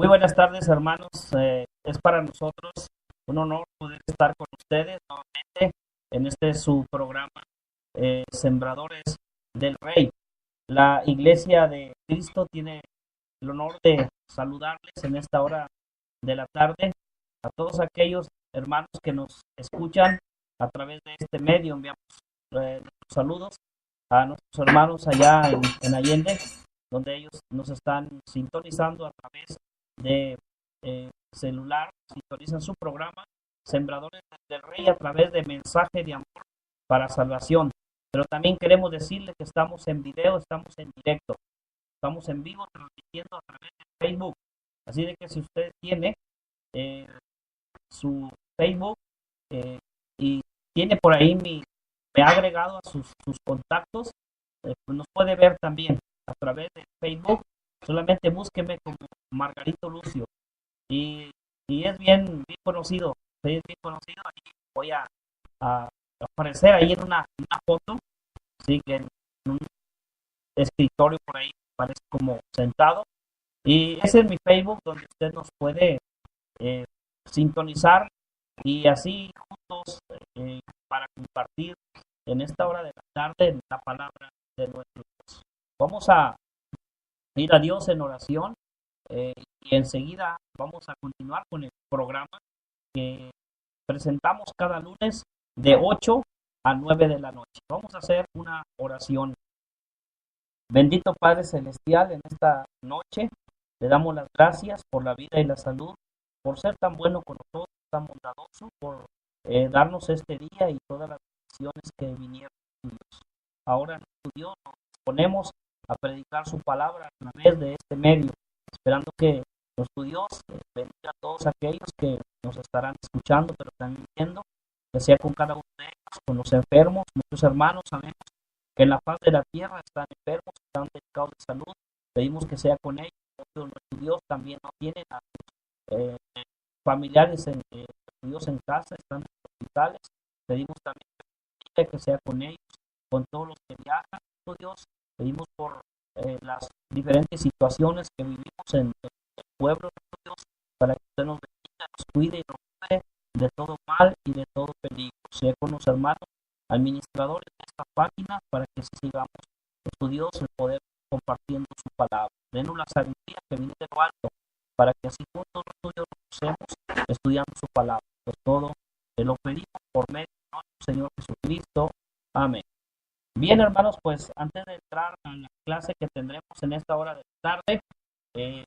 Muy buenas tardes, hermanos. Es para nosotros un honor poder estar con ustedes nuevamente en este su programa, Sembradores del Rey. La Iglesia de Cristo tiene el honor de saludarles en esta hora de la tarde. A todos aquellos hermanos que nos escuchan a través de este medio, enviamos saludos a nuestros hermanos allá en Allende, donde ellos nos están sintonizando a través de celular, sintonizan su programa Sembradores del Rey a través de mensaje de amor para salvación. Pero también queremos decirle que estamos en video, estamos en directo, estamos en vivo transmitiendo a través de Facebook. Así de que si usted tiene eh, su Facebook y tiene por ahí me ha agregado a sus contactos, pues nos puede ver también a través de Facebook. Solamente búsqueme como Margarito Lucio y, y es bien conocido, sí, es bien conocido. Ahí voy a aparecer ahí en una foto, sí, que en un escritorio por ahí parece como sentado, y ese es mi Facebook donde usted nos puede eh, sintonizar y así juntos para compartir en esta hora de la tarde la palabra de nuestro Dios. Vamos a ir a Dios en oración y enseguida vamos a continuar con el programa que presentamos cada lunes de 8 a 9 de la noche. Vamos a hacer una oración. Bendito Padre Celestial, en esta noche le damos las gracias por la vida y la salud, por ser tan bueno con nosotros, tan bondadoso, por darnos este día y todas las bendiciones que vinieron de Dios. Ahora, nuestro Dios, nos disponemos a predicar su palabra a través de este medio, esperando que nuestro Dios bendiga a todos aquellos que nos estarán escuchando, pero también viendo, que sea con cada uno de ellos, con los enfermos, nuestros hermanos, sabemos que en la faz de la tierra están enfermos, están delicados de salud, pedimos que sea con ellos. Nuestro Dios también no tiene a sus familiares Dios en casa, están en hospitales, pedimos también que sea con ellos, con todos los que viajan, nuestro Dios, pedimos por las diferentes situaciones que vivimos en el pueblo, nuestro Dios, para que usted nos bendiga, nos cuide y nos cuide de todo mal y de todo peligro. Sea con los hermanos administradores de esta página para que sigamos, nuestro Dios, el poder compartiendo su palabra. Denos la sabiduría que viene de lo alto, para que así juntos nosotros nos conocemos estudiando su palabra. Pues todo te lo pedimos por medio de nuestro Señor Jesucristo. Amén. Bien, hermanos, pues antes de entrar a la clase que tendremos en esta hora de la tarde, eh,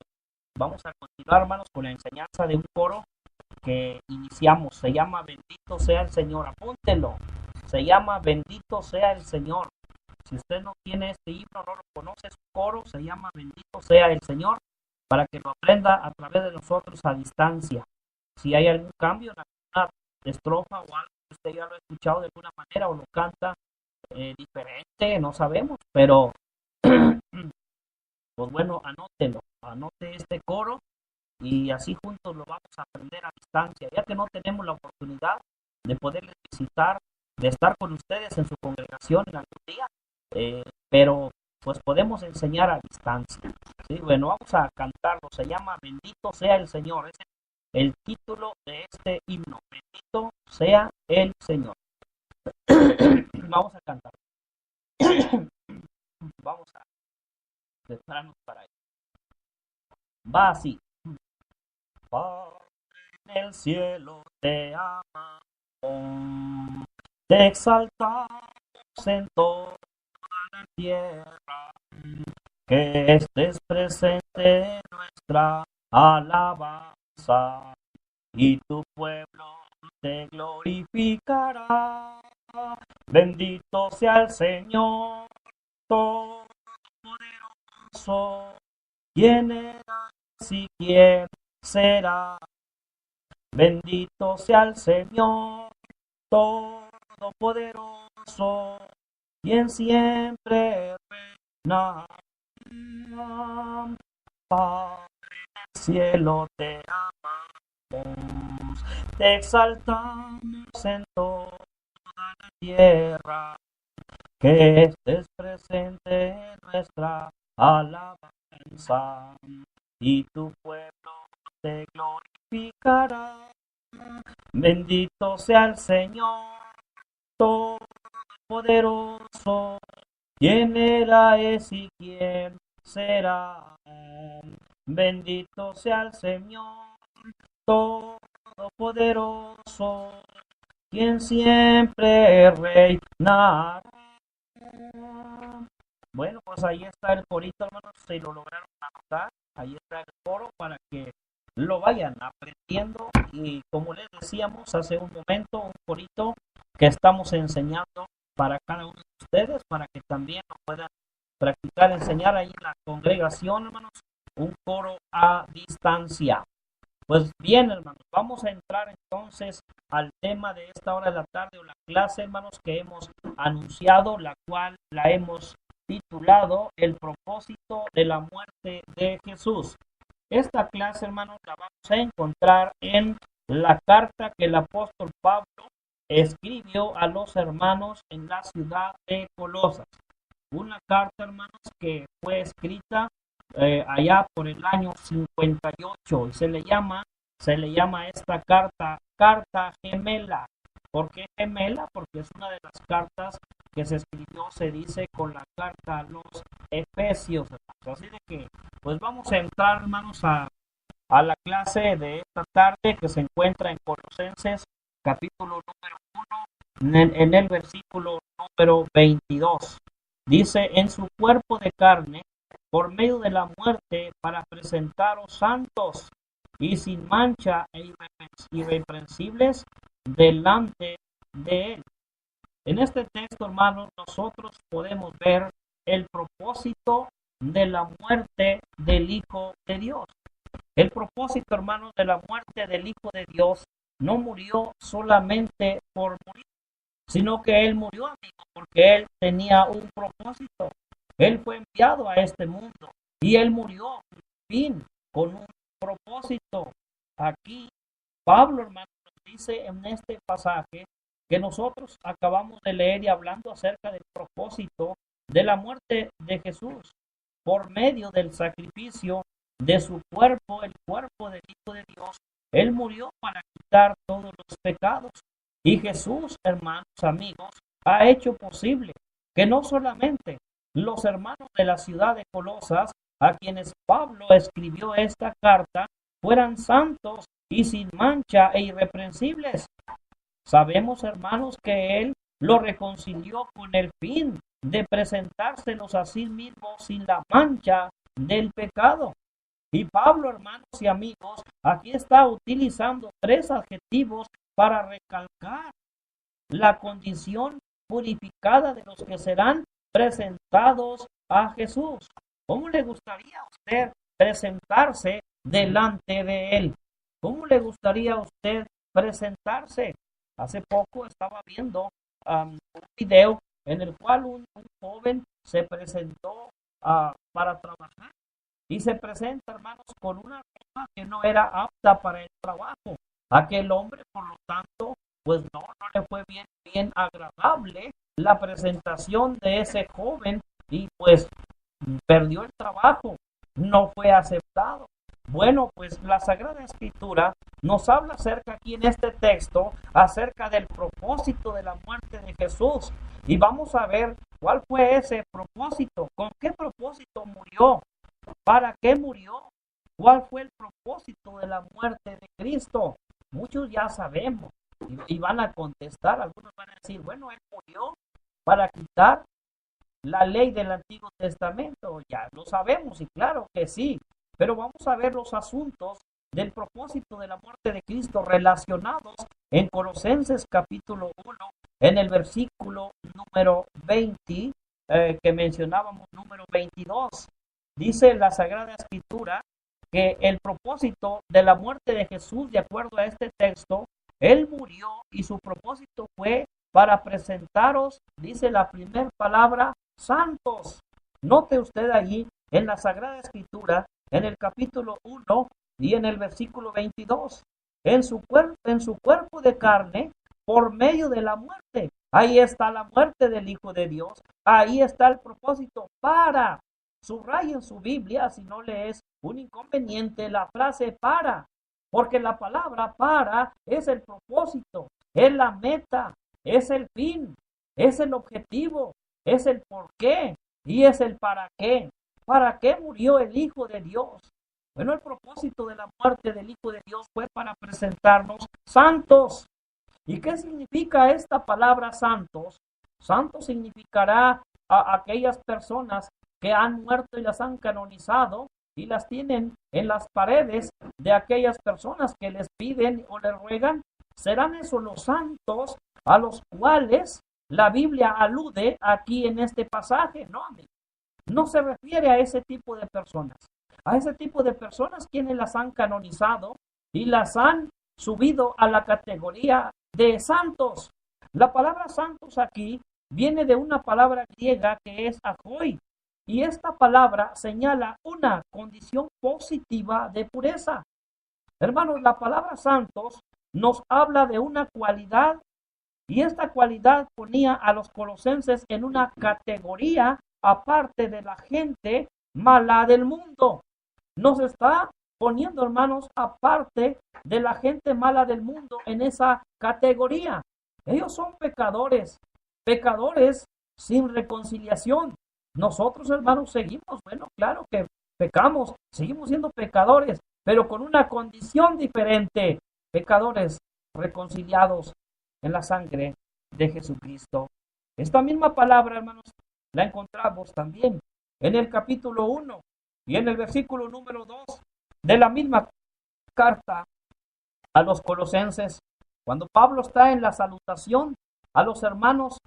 vamos a continuar, hermanos, con la enseñanza de un coro que iniciamos. Se llama Bendito sea el Señor. Apúntelo. Se llama Bendito sea el Señor. Si usted no tiene este himno, no lo conoce, su coro se llama Bendito sea el Señor, para que lo aprenda a través de nosotros a distancia. Si hay algún cambio en alguna estrofa o algo que usted ya lo ha escuchado de alguna manera o lo canta diferente, no sabemos, pero pues bueno, anótelo, anote este coro y así juntos lo vamos a aprender a distancia, ya que no tenemos la oportunidad de poderles visitar, de estar con ustedes en su congregación en algún día, pero pues podemos enseñar a distancia. ¿Sí? Bueno, vamos a cantarlo, se llama Bendito sea el Señor, es el título de este himno, Bendito sea el Señor. Vamos a cantar. Vamos a prepararnos para ello. Va así. Padre en el cielo te amamos, te exaltamos en toda la tierra, que estés presente en nuestra alabanza, y tu pueblo te glorificará. Bendito sea el Señor Todopoderoso, quien era y quien será. Bendito sea el Señor Todopoderoso, quien siempre reina. Padre del cielo te amamos, te exaltamos en toda la tierra, que estés presente en nuestra alabanza, y tu pueblo te glorificará. Bendito sea el Señor Todopoderoso, quien era, es y quien será. Bendito sea el Señor Todopoderoso, quien siempre reinará. Bueno, pues ahí está el corito, hermanos, si lo lograron anotar, ahí está el coro para que lo vayan aprendiendo. Y como les decíamos hace un momento, un corito que estamos enseñando para cada uno de ustedes, para que también lo puedan practicar, enseñar ahí en la congregación, hermanos, un coro a distancia. Pues bien, hermanos, vamos a entrar entonces al tema de esta hora de la tarde, o la clase, hermanos, que hemos anunciado, la cual la hemos titulado El propósito de la muerte de Jesús. Esta clase, hermanos, la vamos a encontrar en la carta que el apóstol Pablo escribió a los hermanos en la ciudad de Colosas. Una carta, hermanos, que fue escrita allá por el año 58 y se le llama esta carta gemela. ¿Por qué gemela? Porque es una de las cartas que se escribió, se dice, con la carta a los Efesios, hermanos. Así de que, pues vamos a entrar, hermanos, a la clase de esta tarde, que se encuentra en Colosenses, capítulo número 1, en el versículo número 22. Dice: en su cuerpo de carne, por medio de la muerte, para presentaros santos y sin mancha e irreprensibles delante de él. En este texto, hermanos, nosotros podemos ver el propósito de la muerte del Hijo de Dios. El propósito, hermanos, de la muerte del Hijo de Dios no murió solamente por morir, sino que Él murió, amigo, porque Él tenía un propósito. Él fue enviado a este mundo y Él murió, en fin, con un propósito. Aquí Pablo, hermano, nos dice en este pasaje que nosotros acabamos de leer y hablando acerca del propósito de la muerte de Jesús por medio del sacrificio de su cuerpo, el cuerpo del Hijo de Dios. Él murió para quitar todos los pecados. Y Jesús, hermanos, amigos, ha hecho posible que no solamente los hermanos de la ciudad de Colosas, a quienes Pablo escribió esta carta, fueran santos y sin mancha e irreprensibles. Sabemos, hermanos, que Él lo reconcilió con el fin de presentárselos a sí mismo sin la mancha del pecado. Y Pablo, hermanos y amigos, aquí está utilizando tres adjetivos para recalcar la condición purificada de los que serán presentados a Jesús. ¿Cómo le gustaría a usted presentarse delante de Él? ¿Cómo le gustaría a usted presentarse? Hace poco estaba viendo un video en el cual un joven se presentó para trabajar. Y se presenta, hermanos, con una ropa que no era apta para el trabajo. Aquel hombre, por lo tanto, pues no le fue bien agradable la presentación de ese joven y pues perdió el trabajo, no fue aceptado. Bueno, pues la Sagrada Escritura nos habla acerca aquí en este texto, acerca del propósito de la muerte de Jesús. Y vamos a ver cuál fue ese propósito, con qué propósito murió. ¿Para qué murió? ¿Cuál fue el propósito de la muerte de Cristo? Muchos ya sabemos y van a contestar, algunos van a decir, bueno, Él murió para quitar la ley del Antiguo Testamento. Ya lo sabemos y claro que sí, pero vamos a ver los asuntos del propósito de la muerte de Cristo relacionados en Colosenses capítulo 1, en el versículo número 20, que mencionábamos, número 22. Dice la Sagrada Escritura que el propósito de la muerte de Jesús, de acuerdo a este texto, Él murió y su propósito fue para presentaros, dice la primera palabra, santos. Note usted allí en la Sagrada Escritura, en el capítulo 1 y en el versículo 22, en su cuerpo de carne, por medio de la muerte. Ahí está la muerte del Hijo de Dios. Ahí está el propósito para. Subraya en su Biblia, si no le es un inconveniente, la frase para. porque la palabra para es el propósito, es la meta, es el fin, es el objetivo, es el por qué y es el para qué. ¿Para qué murió el Hijo de Dios? Bueno, el propósito de la muerte del Hijo de Dios fue para presentarnos santos. ¿Y qué significa esta palabra santos? Santos significará a aquellas personas que han muerto y las han canonizado y las tienen en las paredes de aquellas personas que les piden o les ruegan. Serán esos los santos a los cuales la Biblia alude aquí en este pasaje, ¿no? No se refiere a ese tipo de personas. A ese tipo de personas quienes las han canonizado y las han subido a la categoría de santos. La palabra santos aquí viene de una palabra griega que es agoi, y esta palabra señala una condición positiva de pureza. Hermanos, la palabra santos nos habla de una cualidad, y esta cualidad ponía a los colosenses en una categoría aparte de la gente mala del mundo. Nos está poniendo, hermanos, aparte de la gente mala del mundo en esa categoría. Ellos son pecadores, pecadores sin reconciliación. Nosotros, hermanos, seguimos, bueno, claro que pecamos, seguimos siendo pecadores, pero con una condición diferente. Pecadores reconciliados en la sangre de Jesucristo. Esta misma palabra, hermanos, la encontramos también en el capítulo 1 y en el versículo número 2 de la misma carta a los colosenses, cuando Pablo está en la salutación a los hermanos,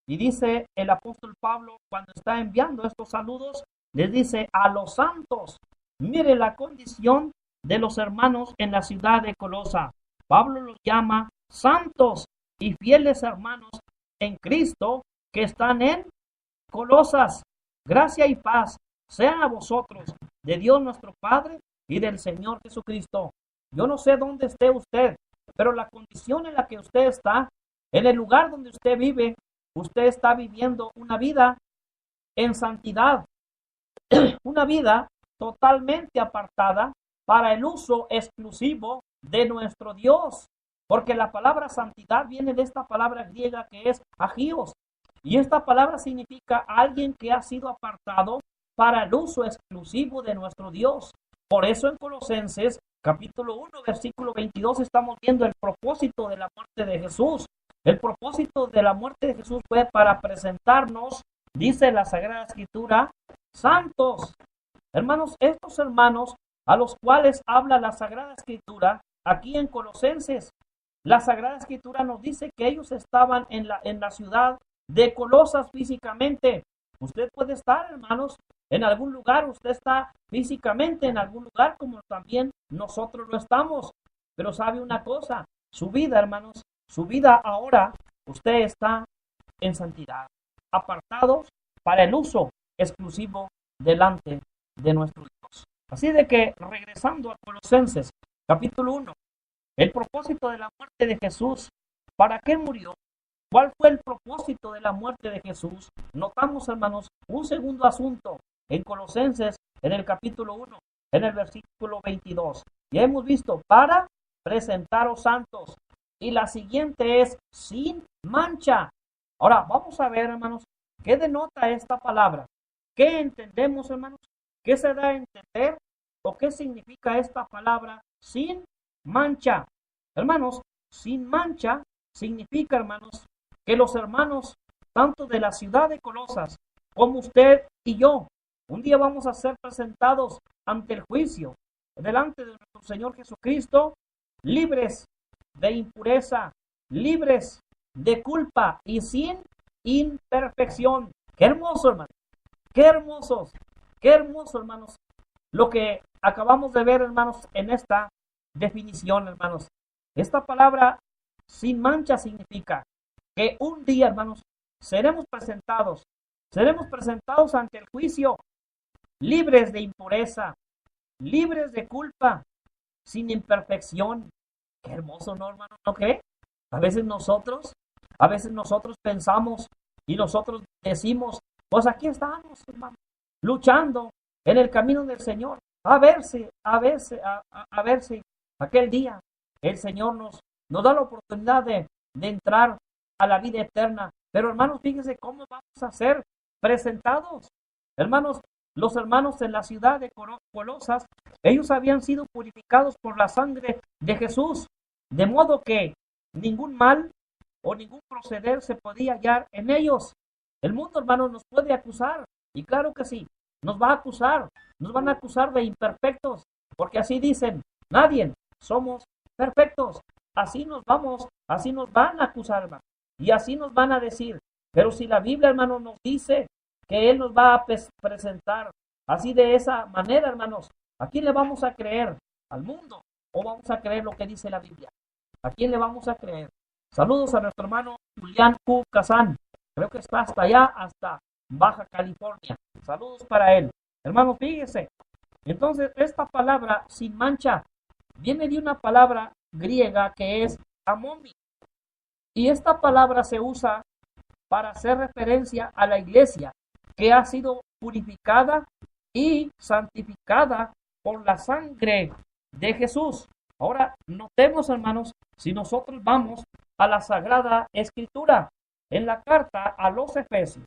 y dice el apóstol Pablo, cuando está enviando estos saludos, les dice a los santos. Mire la condición de los hermanos en la ciudad de Colosa. Pablo los llama santos y fieles hermanos en Cristo que están en Colosas. Gracia y paz sean a vosotros, de Dios nuestro Padre y del Señor Jesucristo. Yo no sé dónde esté usted, pero la condición en la que usted está, en el lugar donde usted vive, usted está viviendo una vida en santidad, una vida totalmente apartada para el uso exclusivo de nuestro Dios, porque la palabra santidad viene de esta palabra griega que es agios, y esta palabra significa alguien que ha sido apartado para el uso exclusivo de nuestro Dios. Por eso en Colosenses capítulo 1 versículo 22 estamos viendo el propósito de la muerte de Jesús. El propósito de la muerte de Jesús fue para presentarnos, dice la Sagrada Escritura, santos. Hermanos, estos hermanos a los cuales habla la Sagrada Escritura, aquí en Colosenses, la Sagrada Escritura nos dice que ellos estaban en la ciudad de Colosas físicamente. Usted puede estar, hermanos, en algún lugar, usted está físicamente en algún lugar como también nosotros lo estamos. Pero sabe una cosa, su vida, hermanos, su vida ahora, usted está en santidad, apartados para el uso exclusivo delante de nuestro Dios. Así de que, regresando a Colosenses, capítulo 1, el propósito de la muerte de Jesús, ¿para qué murió? ¿Cuál fue el propósito de la muerte de Jesús? Notamos, hermanos, un segundo asunto en Colosenses, en el capítulo 1, en el versículo 22. Ya hemos visto, para presentaros santos. Y la siguiente es sin mancha. Ahora, vamos a ver, hermanos, ¿qué denota esta palabra? ¿Qué entendemos, hermanos? ¿Qué se da a entender? ¿O qué significa esta palabra sin mancha? Hermanos, sin mancha significa, hermanos, que los hermanos, tanto de la ciudad de Colosas, como usted y yo, un día vamos a ser presentados ante el juicio, delante de nuestro Señor Jesucristo, libres de impureza, libres de culpa y sin imperfección. Qué hermoso, hermano. Qué hermosos, qué hermoso, hermanos, lo que acabamos de ver, hermanos, en esta definición, hermanos. Esta palabra sin mancha significa que un día, hermanos, seremos presentados ante el juicio, libres de impureza, libres de culpa, sin imperfección. Qué hermoso, ¿no, hermano? ¿No cree? A veces nosotros pensamos y nosotros decimos, pues aquí estamos, hermano, luchando en el camino del Señor, a ver si Aquel día el Señor nos da la oportunidad de entrar a la vida eterna. Pero hermanos, fíjense cómo vamos a ser presentados. Hermanos, los hermanos en la ciudad de Colosas, ellos habían sido purificados por la sangre de Jesús, de modo que ningún mal o ningún proceder se podía hallar en ellos. El mundo, hermanos, nos puede acusar, y claro que sí, nos va a acusar, nos van a acusar de imperfectos, porque así dicen, nadie somos perfectos, así nos van a acusar, hermano, y así nos van a decir. Pero si la Biblia, hermanos, nos dice que Él nos va a presentar así de esa manera, hermanos, ¿a quién le vamos a creer? ¿Al mundo? ¿O vamos a creer lo que dice la Biblia? ¿A quién le vamos a creer? Saludos a nuestro hermano Julián Q. Kazán. Creo que está hasta allá, hasta Baja California. Saludos para él. Hermanos, fíjese. Entonces, esta palabra sin mancha viene de una palabra griega que es amomi. Y esta palabra se usa para hacer referencia a la iglesia que ha sido purificada y santificada por la sangre de Jesús. Ahora, notemos, hermanos, si nosotros vamos a la Sagrada Escritura, en la carta a los Efesios,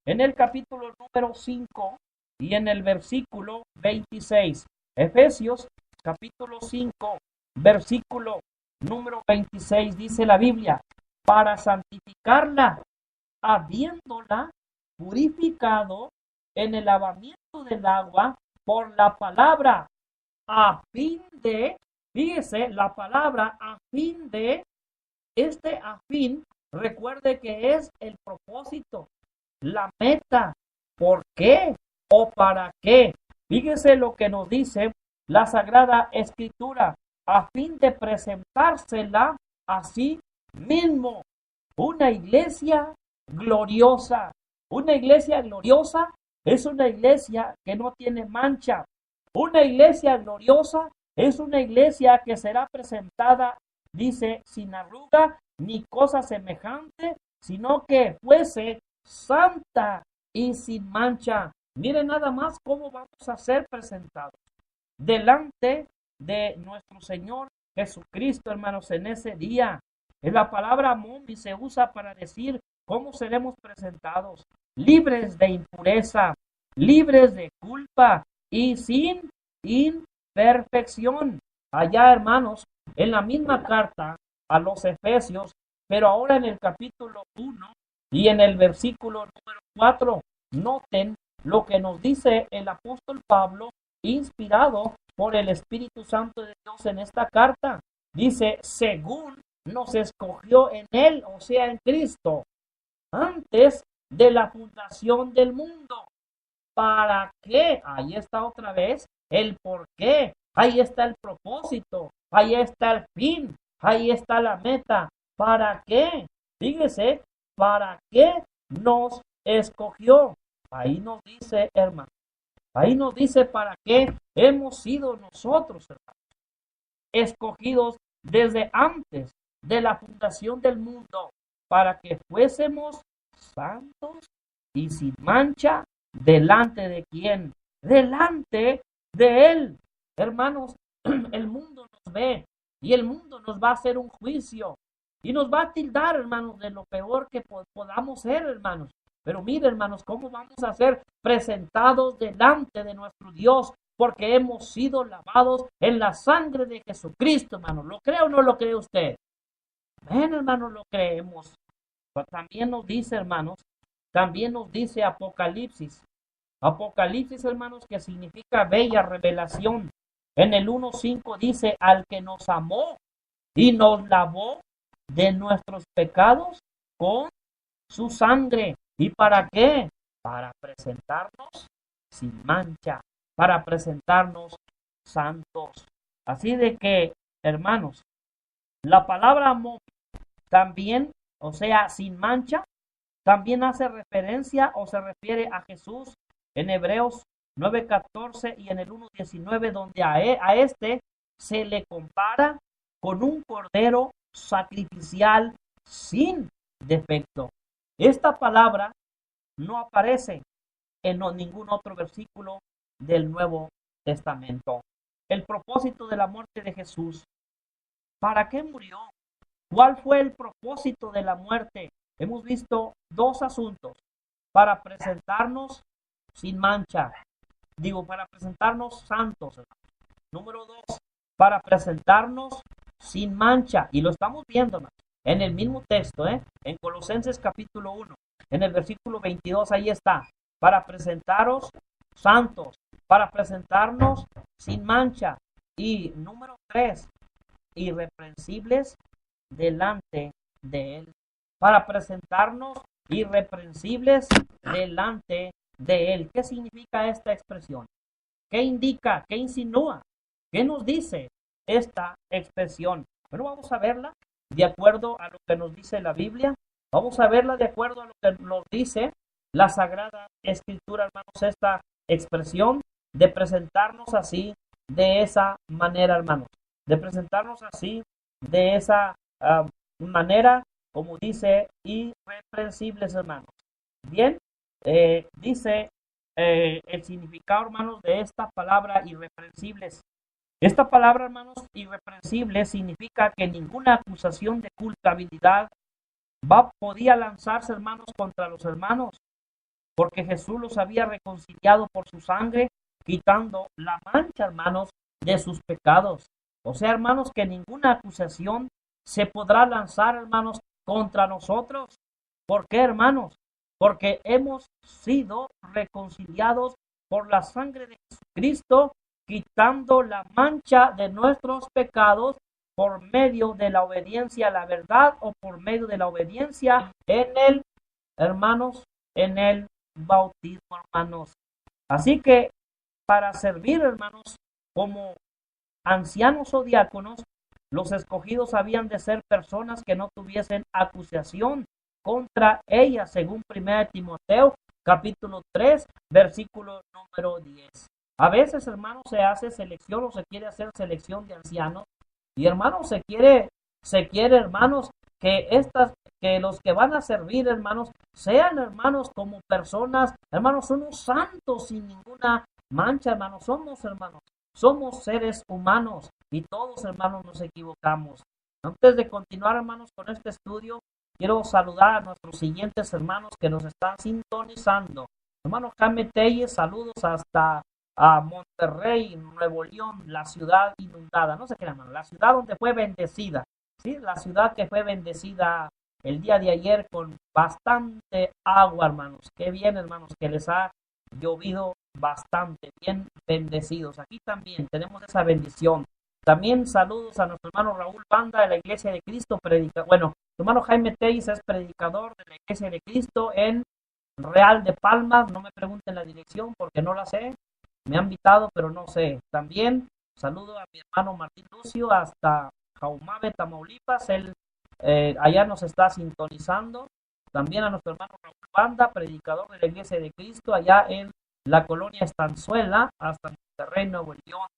en el capítulo número 5 y en el versículo 26. Efesios, capítulo 5, versículo número 26, dice la Biblia, para santificarla, habiéndola purificado en el lavamiento del agua por la palabra, a fin de, fíjese, la palabra a fin de, a fin, recuerde que es el propósito, la meta, ¿por qué o para qué? Fíjese lo que nos dice la Sagrada Escritura, a fin de presentársela a sí mismo, una iglesia gloriosa. Una iglesia gloriosa es una iglesia que no tiene mancha. Una iglesia gloriosa es una iglesia que será presentada, dice, sin arruga ni cosa semejante, sino que fuese santa y sin mancha. Miren nada más cómo vamos a ser presentados delante de nuestro Señor Jesucristo, hermanos, en ese día. La palabra momi se usa para decir cómo seremos presentados, libres de impureza, libres de culpa y sin imperfección. Allá, hermanos, en la misma carta a los Efesios, pero ahora en el capítulo 1 y en el versículo número 4, noten lo que nos dice el apóstol Pablo, inspirado por el Espíritu Santo de Dios en esta carta. Dice, según nos escogió en Él, o sea, en Cristo, antes de la fundación del mundo. ¿Para qué? Ahí está otra vez el por qué. Ahí está el propósito. Ahí está el fin. Ahí está la meta. ¿Para qué? Fíjese, ¿para qué nos escogió? Ahí nos dice, hermano. Ahí nos dice para qué hemos sido nosotros, hermanos, escogidos desde antes de la fundación del mundo, para que fuésemos santos y sin mancha delante de quién, delante de Él. Hermanos, el mundo nos ve y el mundo nos va a hacer un juicio y nos va a tildar, hermanos, de lo peor que podamos ser, hermanos. Pero mire, hermanos, cómo vamos a ser presentados delante de nuestro Dios, porque hemos sido lavados en la sangre de Jesucristo, hermanos. ¿Lo cree o no lo cree usted? Ven, hermanos, lo creemos. Pero también nos dice, hermanos, también nos dice Apocalipsis. Apocalipsis, hermanos, que significa bella revelación. En el 1:5 dice, al que nos amó y nos lavó de nuestros pecados con su sangre. ¿Y para qué? Para presentarnos sin mancha, para presentarnos santos. Así de que, hermanos, la palabra amor también, o sea, sin mancha, también hace referencia o se refiere a Jesús en Hebreos 9:14 y en el 1:19, donde a este se le compara con un cordero sacrificial sin defecto. Esta palabra no aparece en ningún otro versículo del Nuevo Testamento. el propósito de la muerte de Jesús. ¿Para qué murió? ¿Cuál fue el propósito de la muerte? Hemos visto dos asuntos: para presentarnos sin mancha, para presentarnos santos. Número dos, para presentarnos sin mancha. Y lo estamos viendo, hermano, en el mismo texto, en Colosenses capítulo 1, en el versículo 22, ahí está. Para presentaros santos, para presentarnos sin mancha. Y número 3, irreprensibles delante de Él. Para presentarnos irreprensibles delante de Él. ¿Qué significa esta expresión? ¿Qué indica? ¿Qué insinúa? ¿Qué nos dice esta expresión? Bueno, vamos a verla de acuerdo a lo que nos dice la Biblia. Vamos a verla de acuerdo a lo que nos dice la Sagrada Escritura, hermanos, esta expresión de presentarnos así, de esa manera, hermanos. De presentarnos así, de esa manera, como dice, irreprensibles, hermanos. Bien, dice el significado, hermanos, de esta palabra irreprensibles. Esta palabra, hermanos, irreprensible, significa que ninguna acusación de culpabilidad podía lanzarse, hermanos, contra los hermanos, porque Jesús los había reconciliado por su sangre, quitando la mancha, hermanos, de sus pecados. O sea, hermanos, que ninguna acusación se podrá lanzar, hermanos, contra nosotros. ¿Por qué, hermanos? Porque hemos sido reconciliados por la sangre de Jesucristo, quitando la mancha de nuestros pecados por medio de la obediencia a la verdad o por medio de la obediencia en el, hermanos, en el bautismo, hermanos. Así que para servir, hermanos, como ancianos o diáconos, los escogidos habían de ser personas que no tuviesen acusación contra ellas, según 1 Timoteo capítulo 3, versículo número 10. A veces, hermanos, se hace selección o se quiere hacer selección de ancianos, y hermanos, se quiere, hermanos, que los que van a servir, hermanos, sean, hermanos, como personas, hermanos, unos santos sin ninguna mancha, hermanos. Somos seres humanos y todos, hermanos, nos equivocamos. Antes de continuar, hermanos, con este estudio, quiero saludar a nuestros siguientes hermanos que nos están sintonizando. Hermano Jaime Telles, saludos hasta a Monterrey, Nuevo León, la ciudad inundada. No sé qué, hermano, la ciudad donde fue bendecida. Sí, la ciudad que fue bendecida el día de ayer con bastante agua, hermanos. Qué bien, hermanos, que les ha llovido bastante, bien bendecidos. Aquí también tenemos esa bendición. También saludos a nuestro hermano Raúl Banda de la Iglesia de Cristo, bueno, su hermano Jaime Telles es predicador de la Iglesia de Cristo en Real de Palmas. No me pregunten la dirección porque no la sé. Me han invitado, pero no sé. También saludo a mi hermano Martín Lucio hasta Jaumabe, Tamaulipas. Él allá nos está sintonizando. También a nuestro hermano Raúl Banda, predicador de la Iglesia de Cristo, allá en la colonia Estanzuela, hasta Monterrey, Nuevo León.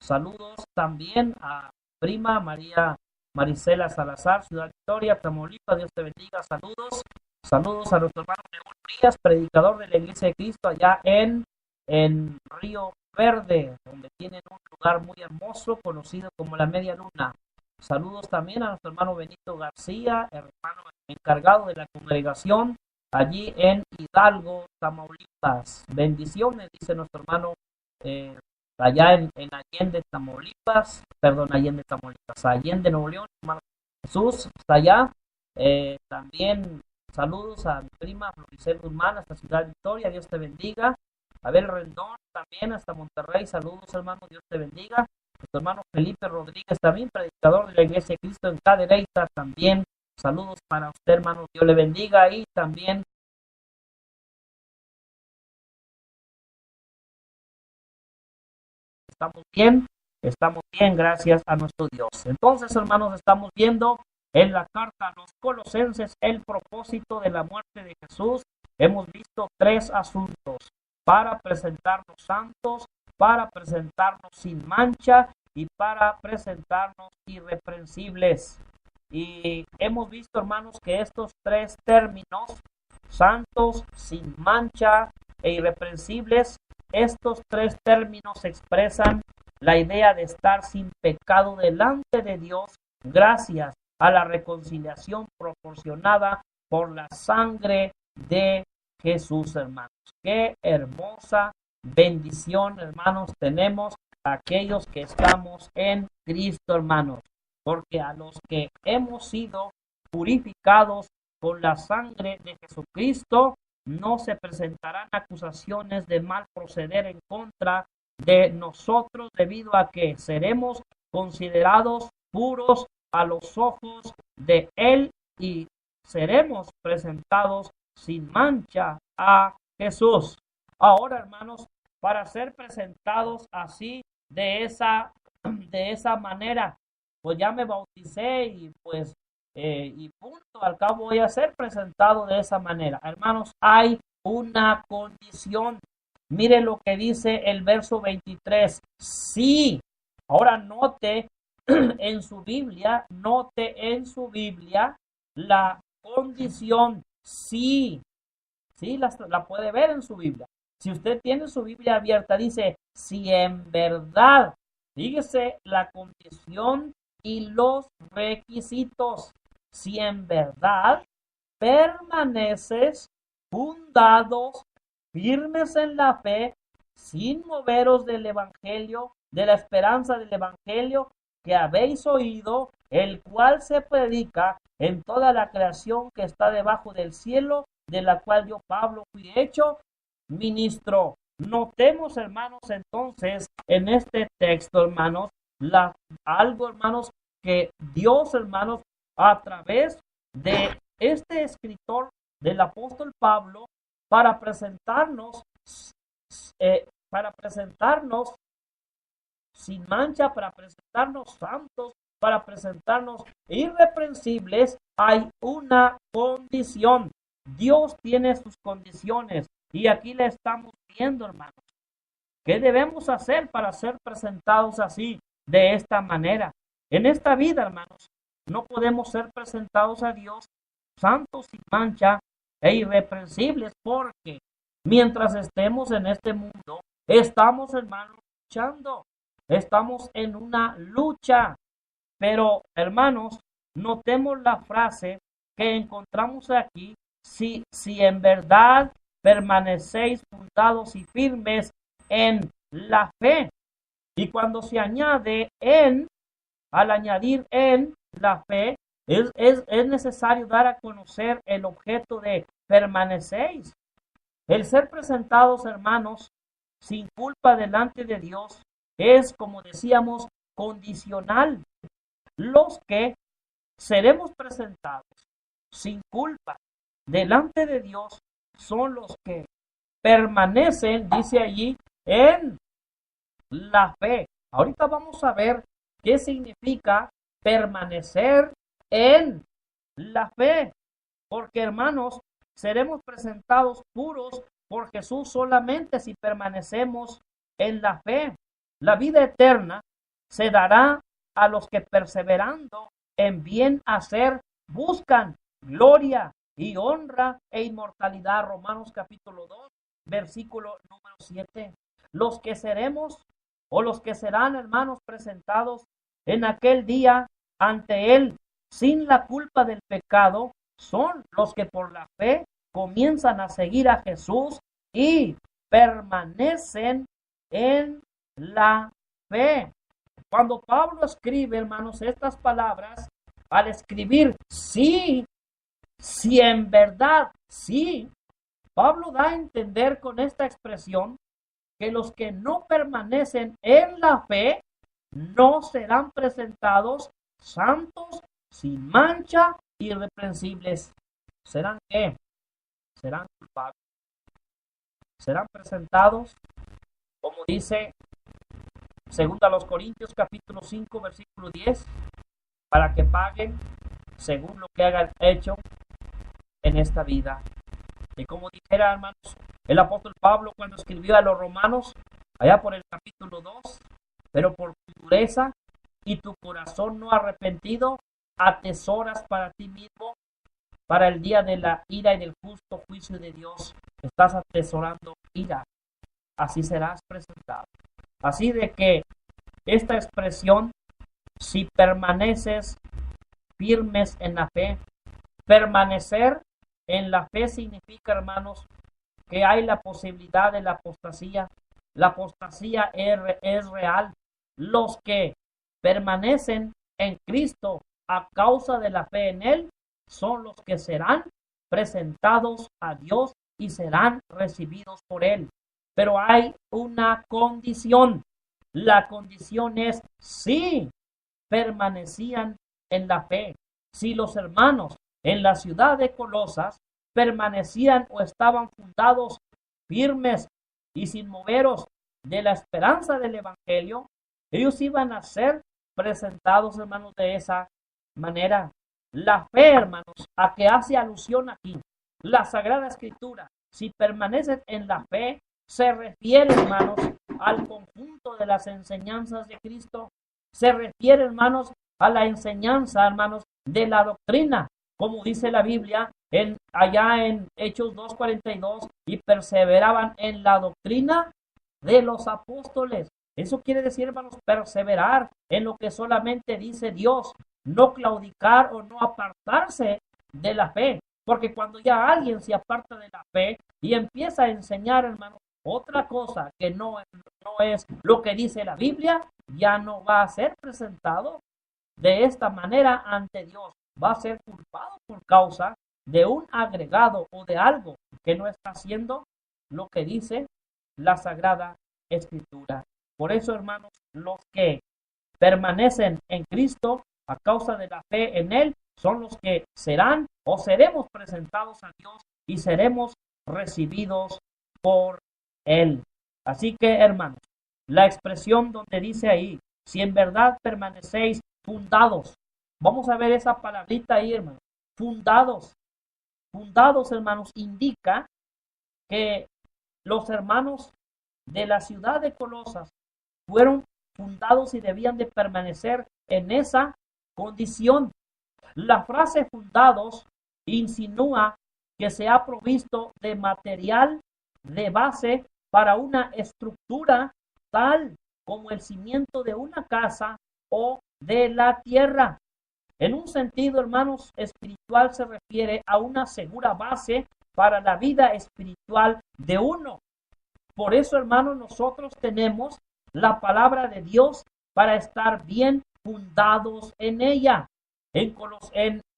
Saludos también a prima María Marisela Salazar, Ciudad Victoria, Tamaulipas. Dios te bendiga. Saludos a nuestro hermano León Díaz, predicador de la Iglesia de Cristo, allá en Río Verde, donde tienen un lugar muy hermoso conocido como la Media Luna. Saludos también a nuestro hermano Benito García, hermano encargado de la congregación allí en Hidalgo, Tamaulipas. Bendiciones, dice nuestro hermano allá en Allende, Tamaulipas, Allende, Nuevo León, hermano Jesús, está allá. También saludos a mi prima Floricel Guzmán, hasta Ciudad Victoria, Dios te bendiga. Abel Rendón, también hasta Monterrey, saludos, hermano, Dios te bendiga. Nuestro hermano Felipe Rodríguez, también predicador de la Iglesia de Cristo en Cadereyta, también saludos para usted, hermano, Dios le bendiga. Y también estamos bien, gracias a nuestro Dios. Entonces, hermanos, estamos viendo en la carta a los Colosenses el propósito de la muerte de Jesús. Hemos visto 3 asuntos: para presentarnos santos, para presentarnos sin mancha y para presentarnos irreprensibles. Y hemos visto, hermanos, que estos 3 términos, santos, sin mancha e irreprensibles, estos 3 términos expresan la idea de estar sin pecado delante de Dios gracias a la reconciliación proporcionada por la sangre de Jesús, hermanos. Qué hermosa bendición, hermanos, tenemos aquellos que estamos en Cristo, hermanos, porque a los que hemos sido purificados con la sangre de Jesucristo, no se presentarán acusaciones de mal proceder en contra de nosotros, debido a que seremos considerados puros a los ojos de Él y seremos presentados sin mancha a Jesús. Ahora, hermanos, para ser presentados así, de esa manera, pues ya me bauticé y pues y punto, al cabo voy a ser presentado de esa manera. Hermanos, hay una condición. Mire lo que dice el verso 23. Sí, ahora note en su Biblia la condición sí. Sí, la puede ver en su Biblia. Si usted tiene su Biblia abierta, dice, si en verdad, fíjese la condición y los requisitos, si en verdad permaneces fundados, firmes en la fe, sin moveros del Evangelio, de la esperanza del Evangelio que habéis oído, el cual se predica en toda la creación que está debajo del cielo, de la cual yo, Pablo, fui hecho ministro. Notemos, hermanos, entonces, en este texto, hermanos, algo, hermanos, que Dios, hermanos, a través de este escritor del apóstol Pablo, para presentarnos sin mancha, para presentarnos santos, para presentarnos irreprensibles, hay una condición. Dios tiene sus condiciones y aquí le estamos viendo, hermanos. ¿Qué debemos hacer para ser presentados así, de esta manera? En esta vida, hermanos, no podemos ser presentados a Dios santos, sin mancha e irreprensibles, porque mientras estemos en este mundo, estamos, hermanos, luchando. Estamos en una lucha. Pero, hermanos, notemos la frase que encontramos aquí. Si en verdad permanecéis fundados y firmes en la fe. Y cuando se añade en, al añadir en la fe, es necesario dar a conocer el objeto de permanecéis. El ser presentados, hermanos, sin culpa delante de Dios, es, como decíamos, condicional. Los que seremos presentados sin culpa delante de Dios son los que permanecen, dice allí, en la fe. Ahorita vamos a ver qué significa permanecer en la fe, porque, hermanos, seremos presentados puros por Jesús solamente si permanecemos en la fe. La vida eterna se dará a los que, perseverando en bien hacer, buscan gloria y honra e inmortalidad. Romanos capítulo 2, versículo número 7. Los que seremos, o los que serán, hermanos, presentados en aquel día ante Él sin la culpa del pecado, son los que por la fe comienzan a seguir a Jesús y permanecen en la fe. Cuando Pablo escribe, hermanos, estas palabras, al escribir sí, si en verdad sí, Pablo da a entender con esta expresión que los que no permanecen en la fe no serán presentados santos, sin mancha, irreprensibles. ¿Serán qué? Serán culpables. Serán presentados, como dice 2 Corintios capítulo 5, versículo 10, para que paguen según lo que hayan hecho en esta vida. Y como dijera, hermanos, el apóstol Pablo cuando escribió a los romanos, allá por el capítulo 2, pero por tu dureza y tu corazón no arrepentido, atesoras para ti mismo, para el día de la ira y del justo juicio de Dios. Estás atesorando ira. Así serás presentado. Así de que esta expresión, si permaneces firmes en la fe. Permanecer en la fe significa, hermanos, que hay la posibilidad de la apostasía. La apostasía es real. Los que permanecen en Cristo a causa de la fe en Él son los que serán presentados a Dios y serán recibidos por Él. Pero hay una condición. La condición es si permanecían en la fe. Si los hermanos en la ciudad de Colosas permanecían o estaban fundados firmes y sin moveros de la esperanza del Evangelio, ellos iban a ser presentados, hermanos, de esa manera. La fe, hermanos, a que hace alusión aquí, la Sagrada Escritura, si permanecen en la fe, se refiere, hermanos, al conjunto de las enseñanzas de Cristo. Se refiere, hermanos, a la enseñanza, hermanos, de la doctrina, como dice la Biblia allá en Hechos 2:42, y perseveraban en la doctrina de los apóstoles. Eso quiere decir, hermanos, perseverar en lo que solamente dice Dios, no claudicar o no apartarse de la fe, porque cuando ya alguien se aparta de la fe y empieza a enseñar, hermanos, otra cosa que no es lo que dice la Biblia, ya no va a ser presentado de esta manera ante Dios. Va a ser culpado por causa de un agregado o de algo que no está haciendo lo que dice la Sagrada Escritura. Por eso, hermanos, los que permanecen en Cristo a causa de la fe en Él son los que serán o seremos presentados a Dios y seremos recibidos por Él. Así que, hermanos, la expresión donde dice ahí, si en verdad permanecéis fundados, vamos a ver esa palabrita ahí, hermanos, fundados. Fundados, hermanos, indica que los hermanos de la ciudad de Colosas fueron fundados y debían de permanecer en esa condición. La frase fundados insinúa que se ha provisto de material de base para una estructura tal como el cimiento de una casa o de la tierra. En un sentido, hermanos, espiritual se refiere a una segura base para la vida espiritual de uno. Por eso, hermanos, nosotros tenemos la palabra de Dios para estar bien fundados en ella.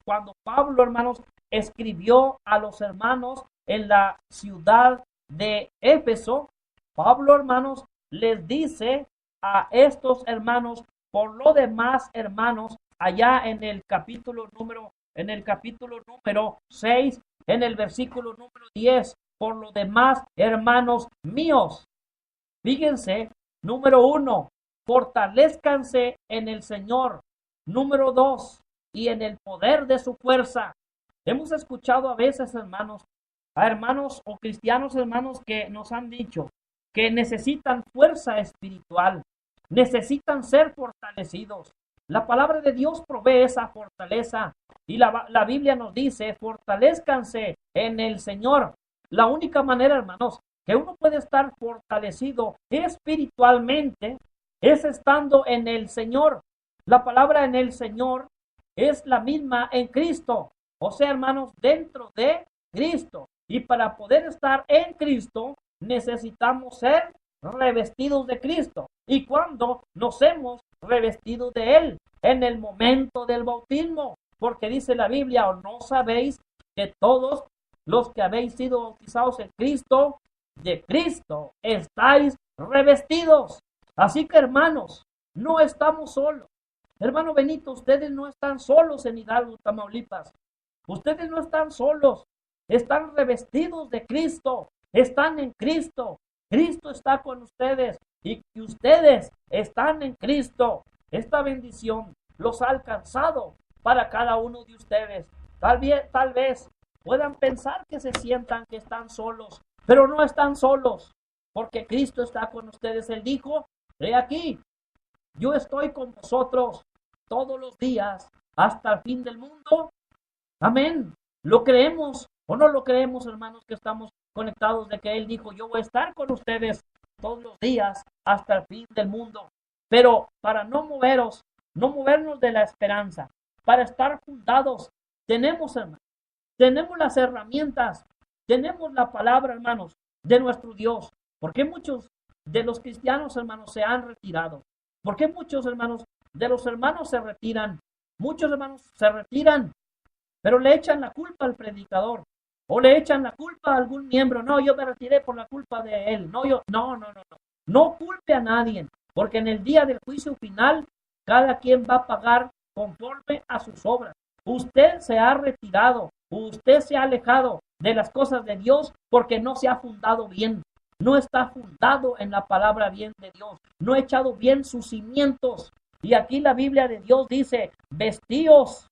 Cuando Pablo, hermanos, escribió a los hermanos en la ciudad de Éfeso, Pablo, hermanos, les dice a estos hermanos, por lo demás, hermanos, allá en el capítulo número 6, en el versículo número 10, por lo demás, hermanos míos. Fíjense, número 1, fortalezcanse en el Señor. Número 2, y en el poder de su fuerza. Hemos escuchado a veces, hermanos, a hermanos o cristianos, hermanos, que nos han dicho que necesitan fuerza espiritual, necesitan ser fortalecidos. La palabra de Dios provee esa fortaleza y la Biblia nos dice, fortalezcanse en el Señor. La única manera, hermanos, que uno puede estar fortalecido espiritualmente es estando en el Señor. La palabra en el Señor es la misma en Cristo, o sea, hermanos, dentro de Cristo. Y para poder estar en Cristo, necesitamos ser revestidos de Cristo. Y cuando nos hemos revestido de Él, en el momento del bautismo, porque dice la Biblia, ¿o no sabéis que todos los que habéis sido bautizados en Cristo, de Cristo estáis revestidos? Así que, hermanos, no estamos solos. Hermano Benito, ustedes no están solos en Hidalgo, Tamaulipas. Ustedes no están solos. Están revestidos de Cristo. Están en Cristo. Cristo está con ustedes y ustedes están en Cristo. Esta bendición los ha alcanzado para cada uno de ustedes. Tal vez puedan pensar que se sientan que están solos, pero no están solos, porque Cristo está con ustedes. Él dijo, he aquí, yo estoy con vosotros todos los días hasta el fin del mundo. Amén. ¿Lo creemos o no lo creemos, hermanos, que estamos conectados de que Él dijo, yo voy a estar con ustedes todos los días hasta el fin del mundo? Pero para no movernos de la esperanza, para estar fundados, tenemos, hermanos, tenemos las herramientas, tenemos la palabra, hermanos, de nuestro Dios. Porque muchos de los cristianos, hermanos, se han retirado? Porque muchos, hermanos, de los hermanos se retiran? Muchos hermanos se retiran, pero le echan la culpa al predicador o le echan la culpa a algún miembro. No, yo me retiré por la culpa de él. No culpe a nadie, porque en el día del juicio final, cada quien va a pagar conforme a sus obras. Usted se ha retirado, usted se ha alejado de las cosas de Dios porque no se ha fundado bien. No está fundado en la palabra bien de Dios. No ha echado bien sus cimientos. Y aquí la Biblia de Dios dice, vestíos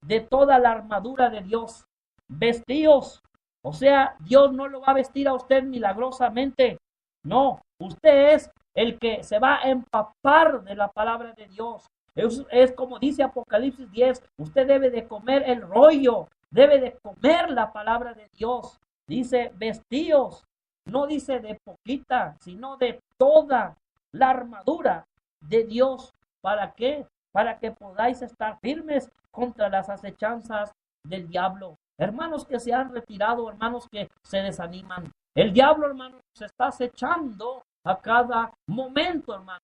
de toda la armadura de Dios. Vestíos. O sea, Dios no lo va a vestir a usted milagrosamente. No, usted es el que se va a empapar de la palabra de Dios. Es como dice Apocalipsis 10, usted debe de comer el rollo, debe de comer la palabra de Dios. Dice, vestíos. No dice de poquita, sino de toda la armadura de Dios. ¿Para qué? Para que podáis estar firmes contra las acechanzas del diablo. Hermanos que se han retirado, hermanos que se desaniman. El diablo, hermanos, se está acechando a cada momento, hermanos.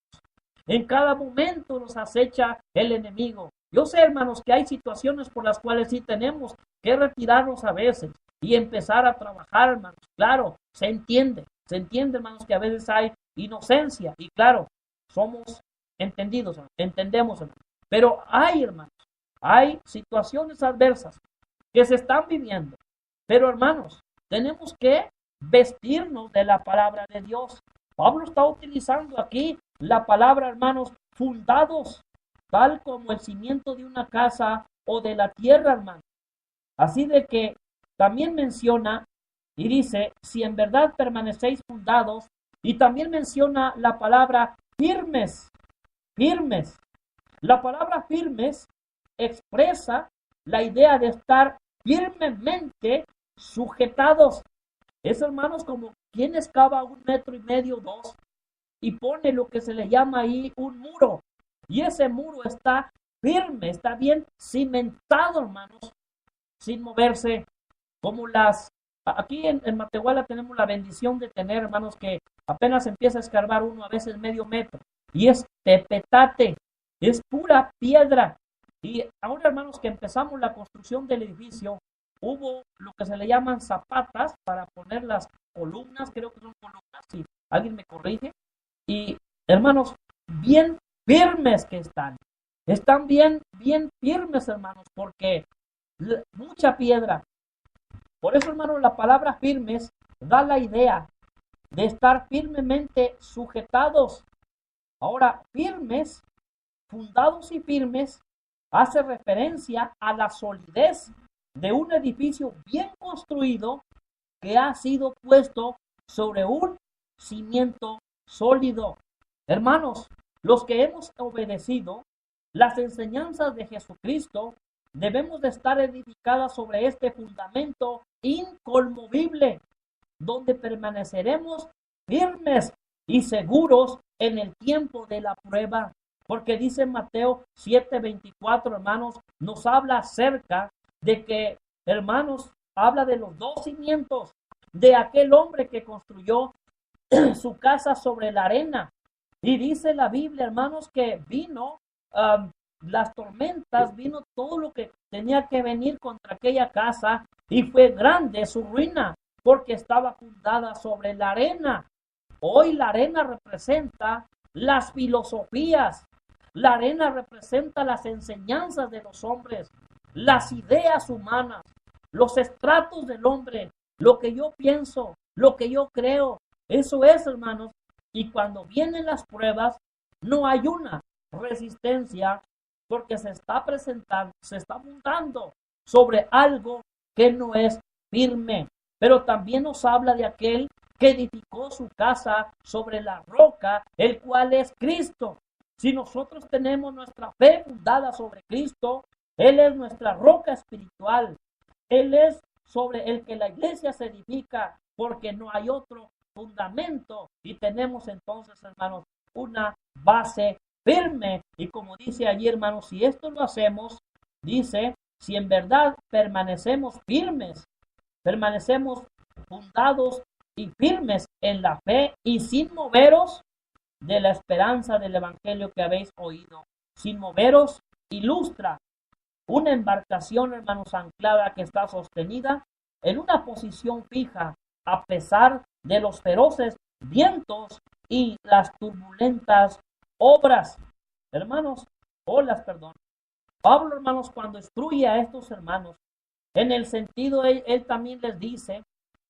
En cada momento nos acecha el enemigo. Yo sé, hermanos, que hay situaciones por las cuales sí tenemos que retirarnos a veces y empezar a trabajar, hermanos. Claro, se entiende, hermanos, que a veces hay inocencia y claro, somos entendidos, entendemos, hermanos. Pero hay, hermanos, hay situaciones adversas que se están viviendo. Pero, hermanos, tenemos que vestirnos de la palabra de Dios. Pablo está utilizando aquí la palabra, hermanos, fundados, tal como el cimiento de una casa o de la tierra, hermanos. Así de que también menciona y dice, si en verdad permanecéis fundados, y también menciona la palabra firmes, firmes. La palabra firmes expresa la idea de estar firmemente sujetados. Es, hermanos, como quien excava 1,5 metros, 2, y pone lo que se le llama ahí un muro. Y ese muro está firme, está bien cimentado, hermanos, sin moverse. Como aquí en Matehuala tenemos la bendición de tener, hermanos, que apenas empieza a escarbar uno, a veces medio metro. Y es tepetate, es pura piedra. Y ahora, hermanos, que empezamos la construcción del edificio, hubo lo que se le llaman zapatas para poner las columnas, creo que son columnas, si alguien me corrige. Y, hermanos, bien firmes que están. Están bien firmes, hermanos, porque mucha piedra. Por eso, hermanos, la palabra firmes da la idea de estar firmemente sujetados. Ahora, firmes, fundados y firmes, hace referencia a la solidez de un edificio bien construido que ha sido puesto sobre un cimiento sólido. Hermanos, los que hemos obedecido las enseñanzas de Jesucristo, debemos de estar edificadas sobre este fundamento inconmovible, donde permaneceremos firmes y seguros en el tiempo de la prueba. Porque dice Mateo 7:24, hermanos, nos habla acerca de que, hermanos, habla de los 2 cimientos de aquel hombre que construyó su casa sobre la arena. Y dice la Biblia, hermanos, que vino las tormentas, vino todo lo que tenía que venir contra aquella casa y fue grande su ruina porque estaba fundada sobre la arena. Hoy la arena representa las filosofías, la arena representa las enseñanzas de los hombres, las ideas humanas, los estratos del hombre, lo que yo pienso, lo que yo creo. Eso es, hermanos. Y cuando vienen las pruebas, no hay una resistencia porque se está presentando, se está montando sobre algo que no es firme. Pero también nos habla de aquel que edificó su casa sobre la roca, el cual es Cristo. Si nosotros tenemos nuestra fe fundada sobre Cristo, Él es nuestra roca espiritual. Él es sobre el que la iglesia se edifica, porque no hay otro fundamento. Y tenemos entonces, hermanos, una base firme. Y como dice allí, hermanos, si esto lo hacemos, dice, si en verdad permanecemos firmes, permanecemos fundados y firmes en la fe y sin moveros de la esperanza del evangelio que habéis oído, sin moveros, ilustra una embarcación, hermanos, anclada que está sostenida en una posición fija a pesar de los feroces vientos y las turbulentas obras, hermanos, olas, perdón. Pablo, hermanos, cuando instruye a estos hermanos, en el sentido, él también les dice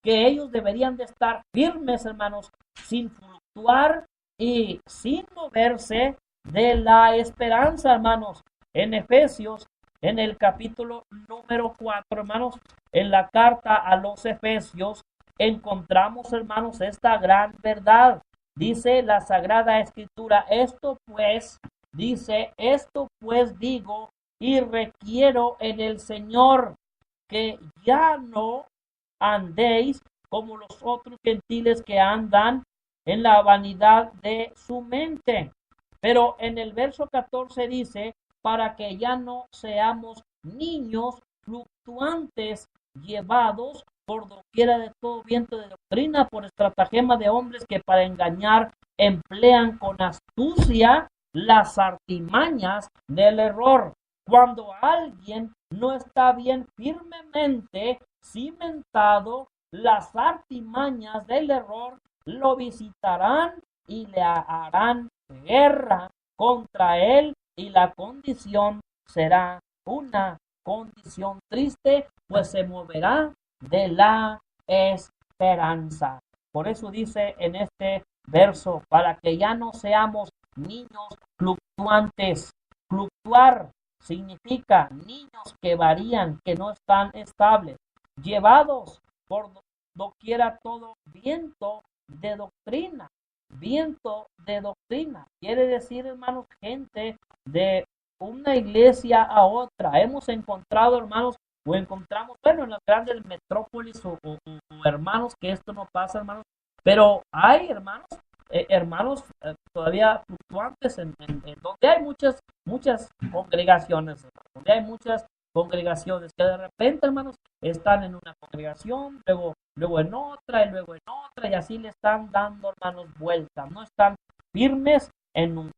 que ellos deberían de estar firmes, hermanos, sin fluctuar y sin moverse de la esperanza, hermanos. En Efesios, en el capítulo número 4, hermanos, en la carta a los Efesios, encontramos, hermanos, esta gran verdad. Dice la Sagrada Escritura, esto pues digo y requiero en el Señor que ya no andéis como los otros gentiles que andan en la vanidad de su mente. Pero en el verso 14 dice, para que ya no seamos niños fluctuantes, llevados por doquiera de todo viento de doctrina, por estratagema de hombres que para engañar emplean con astucia las artimañas del error. Cuando alguien no está bien firmemente cimentado, las artimañas del error lo visitarán y le harán guerra contra él, y la condición será una condición triste, pues se moverá de la esperanza. Por eso dice en este verso, para que ya no seamos niños fluctuantes. Fluctuar significa niños que varían, que no están estables, llevados por doquiera todo viento de doctrina. Viento de doctrina quiere decir, hermanos, gente de una iglesia a otra. Hemos encontrado, hermanos, o encontramos, bueno, en las grandes metrópolis o hermanos, que esto no pasa, hermanos, pero hay hermanos todavía fluctuantes en donde hay muchas congregaciones, donde hay muchas congregaciones que de repente, hermanos, están en una congregación, luego en otra, y luego en otra, y así le están dando, hermanos, vueltas, no están firmes en un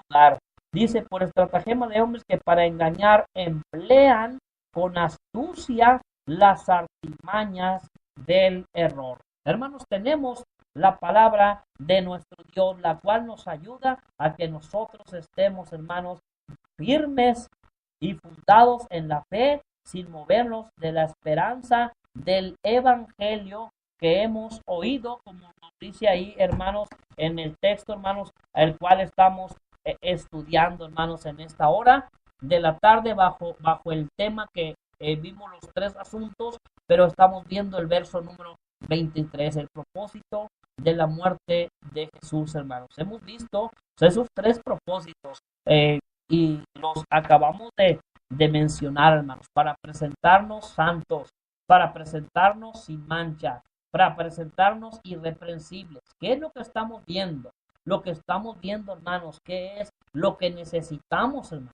lugar. Dice, por estratagema de hombres que para engañar emplean con astucia las artimañas del error. Hermanos, tenemos la palabra de nuestro Dios, la cual nos ayuda a que nosotros estemos, hermanos, firmes y fundados en la fe, sin movernos de la esperanza del evangelio que hemos oído, como nos dice ahí, hermanos, en el texto, hermanos, el cual estamos estudiando, hermanos, en esta hora de la tarde, bajo el tema que vimos los tres asuntos, pero estamos viendo el verso número 23, el propósito de la muerte de Jesús, hermanos. Hemos visto esos tres propósitos y los acabamos de mencionar, hermanos, para presentarnos santos, para presentarnos sin mancha, para presentarnos irreprensibles. ¿Qué es lo que estamos viendo? Lo que estamos viendo, hermanos, ¿qué es lo que necesitamos, hermanos?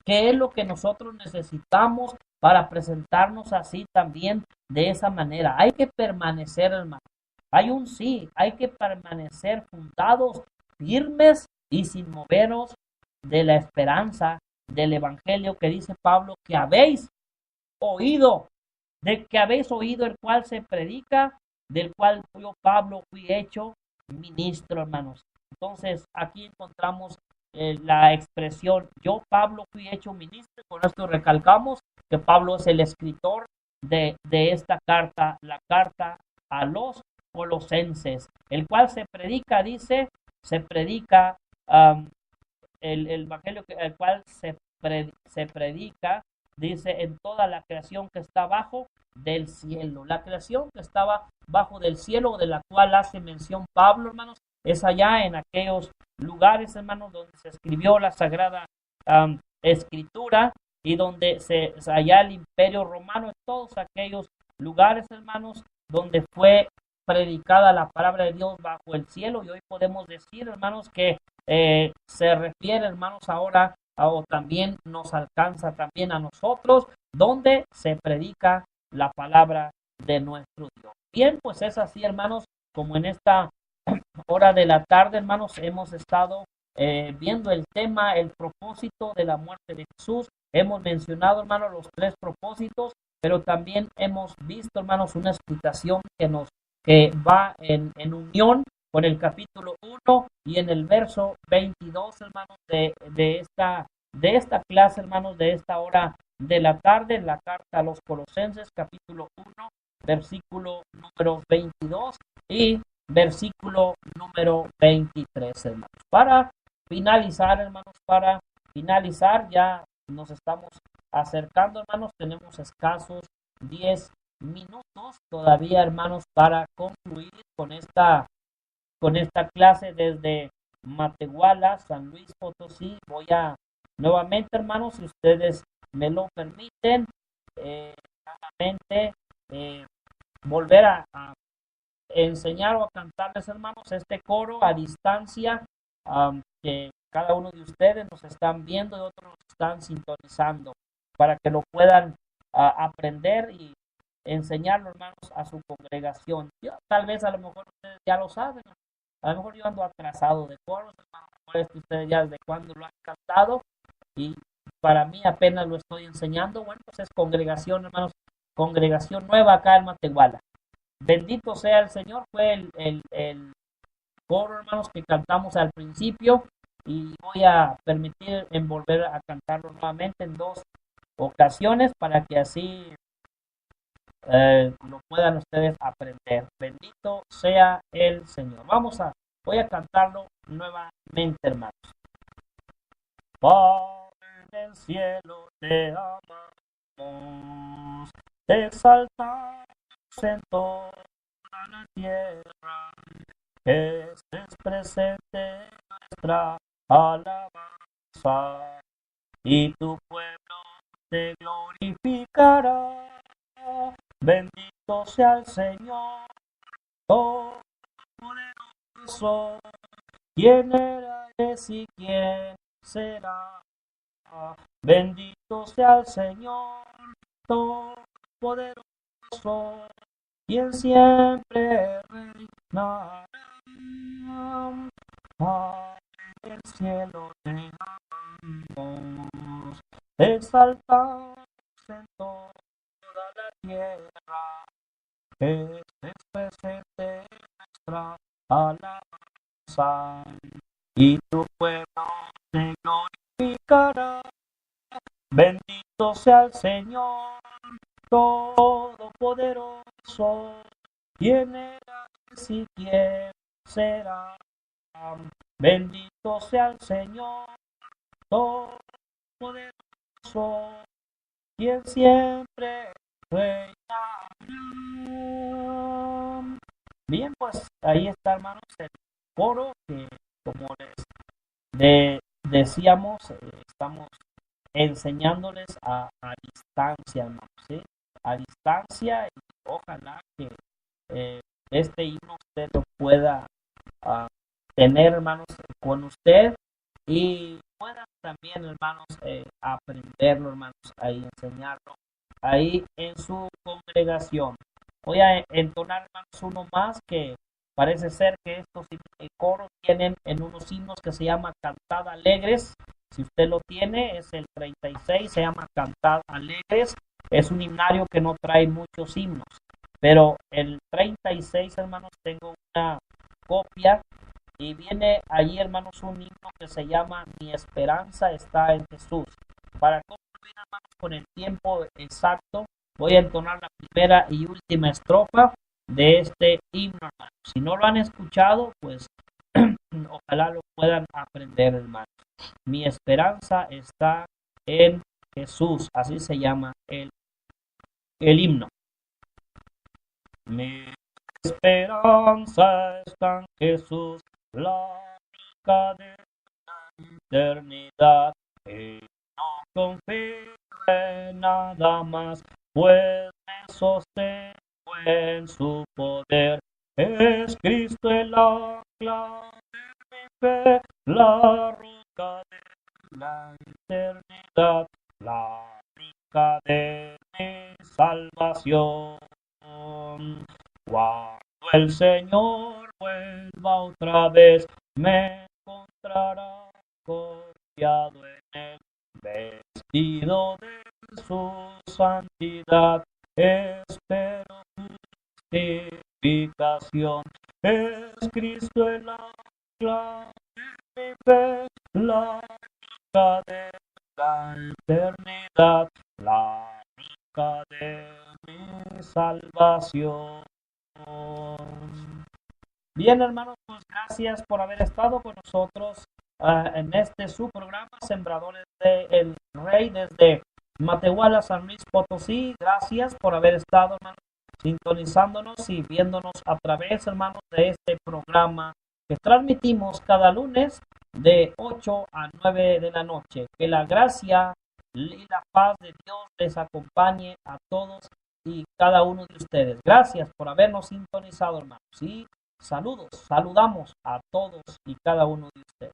¿Qué es lo que nosotros necesitamos para presentarnos así también de esa manera? Hay que permanecer, hermanos. Hay que permanecer fundados, firmes y sin moveros de la esperanza del evangelio que dice Pablo que habéis oído, el cual se predica, del cual yo, Pablo, fui hecho ministro, hermanos. Entonces, aquí encontramos la expresión, yo, Pablo, fui hecho ministro. Con esto recalcamos que Pablo es el escritor de esta carta, la carta a los Colosenses, el cual se predica, el evangelio, el cual se predica, dice, en toda la creación que está bajo del cielo. La creación que estaba bajo del cielo, de la cual hace mención Pablo, hermanos, es allá en aquellos lugares, hermanos, donde se escribió la Sagrada Escritura, y donde allá el Imperio Romano, en todos aquellos lugares, hermanos, donde fue predicada la palabra de Dios bajo el cielo, y hoy podemos decir, hermanos, que se refiere, hermanos, ahora o también nos alcanza también a nosotros, donde se predica la palabra de nuestro Dios. Bien, pues es así, hermanos, como en esta hora de la tarde, hermanos, hemos estado viendo el tema, el propósito de la muerte de Jesús. Hemos mencionado, hermanos, los tres propósitos, pero también hemos visto, hermanos, una explicación que va en unión con el capítulo 1 y en el verso 22, hermanos, de esta clase, hermanos, de esta hora de la tarde, en la carta a los Colosenses, capítulo 1, versículo número 22 y versículo número 23, hermanos. Para finalizar, hermanos, ya nos estamos acercando, hermanos, tenemos escasos 10 minutos todavía, hermanos, para concluir con esta clase desde Matehuala, San Luis Potosí. Voy a nuevamente, hermanos, si ustedes me lo permiten, nuevamente volver a enseñar o a cantarles, hermanos, este coro a distancia, que cada uno de ustedes nos están viendo y otros nos están sintonizando, para que lo puedan aprender y enseñarlo, hermanos, a su congregación. Tal vez a lo mejor ustedes ya lo saben, a lo mejor yo ando atrasado de coros, hermanos, por esto ustedes ya desde cuando lo han cantado, y para mí apenas lo estoy enseñando. Bueno, pues es congregación, hermanos, congregación nueva acá en Matehuala. Bendito sea el Señor, fue el coro, hermanos, que cantamos al principio, y voy a permitir en volver a cantarlo nuevamente en dos ocasiones para que así lo puedan ustedes aprender. Bendito sea el Señor. Voy a cantarlo nuevamente, hermanos. Padre del cielo, te amamos, te exaltamos en toda la tierra, estés presente en nuestra alabanza, y tu pueblo te glorificará. Bendito sea el Señor Todopoderoso, quien era, es y quién será. Bendito sea el Señor Todopoderoso, quien siempre reina. Padre del cielo, te amamos, te exaltamos en toda la tierra, que estés presente en nuestra alabanza, y tu pueblo te glorificará. Bendito sea el Señor Todopoderoso, quien era, es y quien será. Bendito sea el Señor Todopoderoso, quien siempre reina. Bien, pues ahí está, hermanos, el coro que, como decíamos, estamos enseñándoles a distancia, hermanos, ¿sí? A distancia, y ojalá que este himno usted lo pueda tener, hermanos, con usted, y puedan también, hermanos, aprenderlo, hermanos, ahí enseñarlo, ahí en su congregación. Voy a entonar, hermanos, uno más que parece ser que estos coros tienen en unos himnos que se llama Cantad Alegres. Si usted lo tiene, es el 36, se llama Cantad Alegres. Es un himnario que no trae muchos himnos, pero el 36, hermanos, tengo una copia, y viene allí, hermanos, un himno que se llama Mi esperanza está en Jesús. Para concluir, hermanos, con el tiempo exacto, voy a entonar la primera y última estrofa de este himno, hermanos. Si no lo han escuchado, pues ojalá lo puedan aprender, hermanos. Mi esperanza está en Jesús, así se llama el himno. Mi esperanza está en Jesús, la única de la eternidad, y no confío en nada más, pues me sostengo en su poder. Es Cristo el ancla de mi fe, la roca de la eternidad, la roca de mi salvación. Cuando el Señor vuelva otra vez, me encontrará confiado en él, vestido de su santidad. Espero justificación. Es Cristo el ancla de mi fe, la roca de la eternidad, la roca de mi salvación. Bien, hermanos, pues gracias por haber estado con nosotros en este su programa, Sembradores del Rey, desde Matehuala, San Luis Potosí. Gracias por haber estado, hermanos, sintonizándonos y viéndonos a través, hermanos, de este programa que transmitimos cada lunes de 8 a 9 de la noche. Que la gracia y la paz de Dios les acompañe a todos y cada uno de ustedes. Gracias por habernos sintonizado, hermanos. Y saludos, saludamos a todos y cada uno de ustedes.